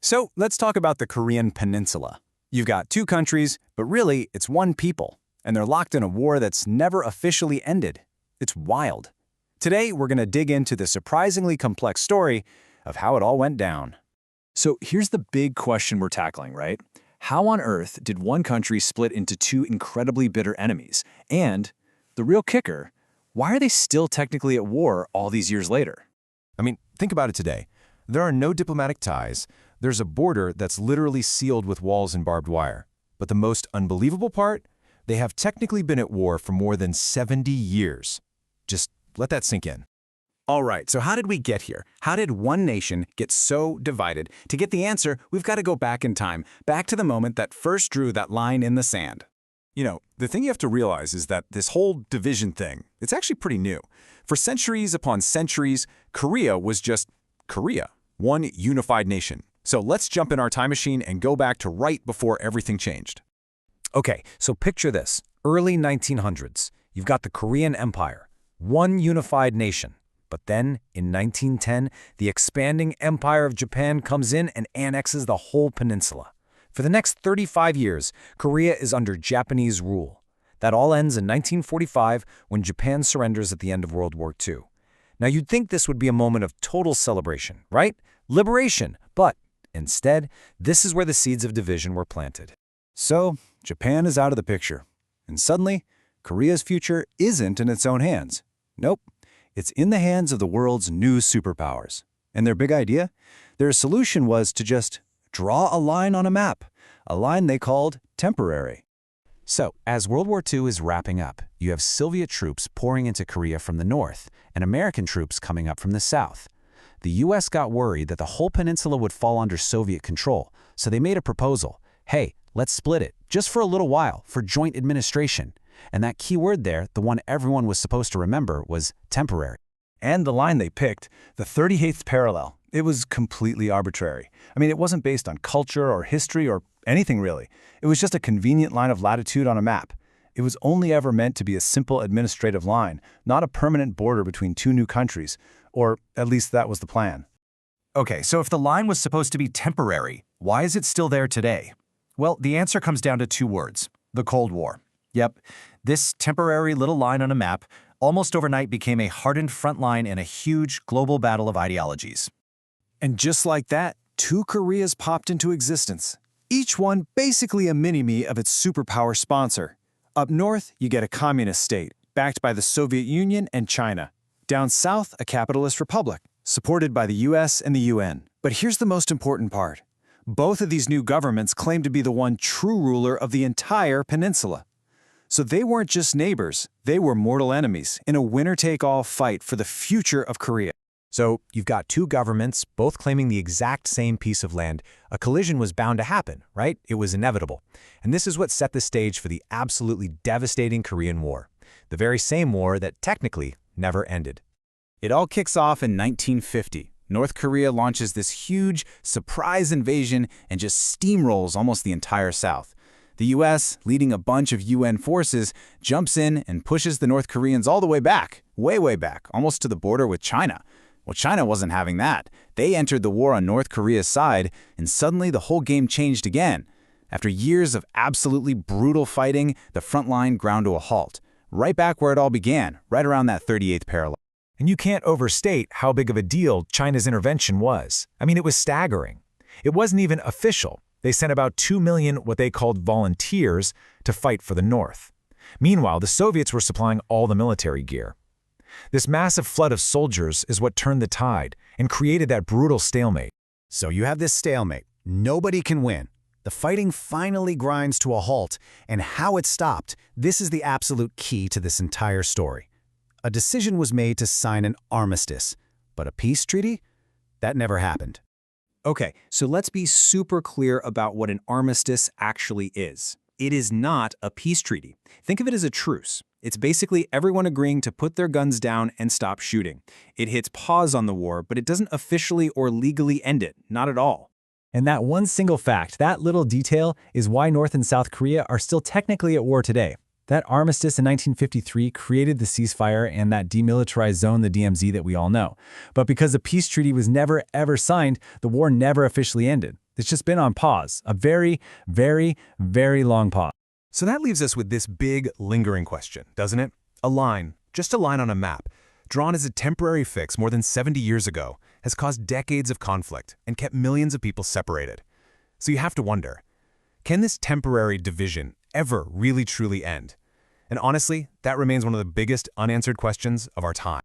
So let's talk about the Korean peninsula. You've got two countries, but really it's one people, and they're locked in a war that's never officially ended. It's wild. Today, we're going to dig into the surprisingly complex story of how it all went down. So here's the big question we're tackling, right? How on earth did one country split into two incredibly bitter enemies? And the real kicker, why are they still technically at war all these years later? I mean, think about it today. There are no diplomatic ties. There's a border that's literally sealed with walls and barbed wire. But the most unbelievable part? They have technically been at war for more than 70 years. Just let that sink in. All right, so how did we get here? How did one nation get so divided? To get the answer, we've got to go back in time, back to the moment that first drew that line in the sand. You know, the thing you have to realize is that this whole division thing, it's actually pretty new. For centuries upon centuries, Korea was just Korea, one unified nation. So let's jump in our time machine and go back to right before everything changed. Okay, so picture this. Early 1900s. You've got the Korean Empire, one unified nation. But then, in 1910, the expanding Empire of Japan comes in and annexes the whole peninsula. For the next 35 years, Korea is under Japanese rule. That all ends in 1945 when Japan surrenders at the end of World War II. Now, you'd think this would be a moment of total celebration, right? Liberation. But instead, this is where the seeds of division were planted. So, Japan is out of the picture. And suddenly, Korea's future isn't in its own hands. Nope. It's in the hands of the world's new superpowers. And their big idea? Their solution was to just draw a line on a map, a line they called temporary. So, as World War II is wrapping up, you have Soviet troops pouring into Korea from the north and American troops coming up from the south. The U.S. got worried that the whole peninsula would fall under Soviet control, so they made a proposal. Hey, let's split it, just for a little while, for joint administration. And that key word there, the one everyone was supposed to remember, was temporary. And the line they picked, the 38th parallel, it was completely arbitrary. I mean, it wasn't based on culture or history or anything really. It was just a convenient line of latitude on a map. It was only ever meant to be a simple administrative line, not a permanent border between two new countries, or at least that was the plan. Okay, so if the line was supposed to be temporary, why is it still there today? Well, the answer comes down to two words: the Cold War. Yep, this temporary little line on a map almost overnight became a hardened front line in a huge global battle of ideologies. And just like that, two Koreas popped into existence. Each one basically a mini-me of its superpower sponsor. Up north, you get a communist state, backed by the Soviet Union and China. Down south, a capitalist republic, supported by the US and the UN. But here's the most important part. Both of these new governments claim to be the one true ruler of the entire peninsula. So they weren't just neighbors, they were mortal enemies in a winner-take-all fight for the future of Korea. So you've got two governments, both claiming the exact same piece of land. A collision was bound to happen, right? It was inevitable. And this is what set the stage for the absolutely devastating Korean War. The very same war that technically never ended. It all kicks off in 1950. North Korea launches this huge surprise invasion and just steamrolls almost the entire South. The U.S., leading a bunch of UN forces, jumps in and pushes the North Koreans all the way back, way back, almost to the border with China. Well, China wasn't having that. They entered the war on North Korea's side, and suddenly the whole game changed again. After years of absolutely brutal fighting, the front line ground to a halt, right back where it all began, right around that 38th parallel. And you can't overstate how big of a deal China's intervention was. I mean, it was staggering. It wasn't even official. They sent about 2 million what they called volunteers to fight for the North. Meanwhile, the Soviets were supplying all the military gear. This massive flood of soldiers is what turned the tide and created that brutal stalemate. So you have this stalemate. Nobody can win. The fighting finally grinds to a halt, and how it stopped, this is the absolute key to this entire story. A decision was made to sign an armistice, but a peace treaty? That never happened. Okay, so let's be super clear about what an armistice actually is. It is not a peace treaty. Think of it as a truce. It's basically everyone agreeing to put their guns down and stop shooting. It hits pause on the war, but it doesn't officially or legally end it, not at all. And that one single fact, that little detail, is why North and South Korea are still technically at war today. That armistice in 1953 created the ceasefire and that demilitarized zone, the DMZ, that we all know. But because the peace treaty was never ever signed, the war never officially ended. It's just been on pause, a very, very, very long pause. So that leaves us with this big, lingering question, doesn't it? A line, just a line on a map, drawn as a temporary fix more than 70 years ago, has caused decades of conflict and kept millions of people separated. So you have to wonder, can this temporary division ever really truly end? And honestly, that remains one of the biggest unanswered questions of our time.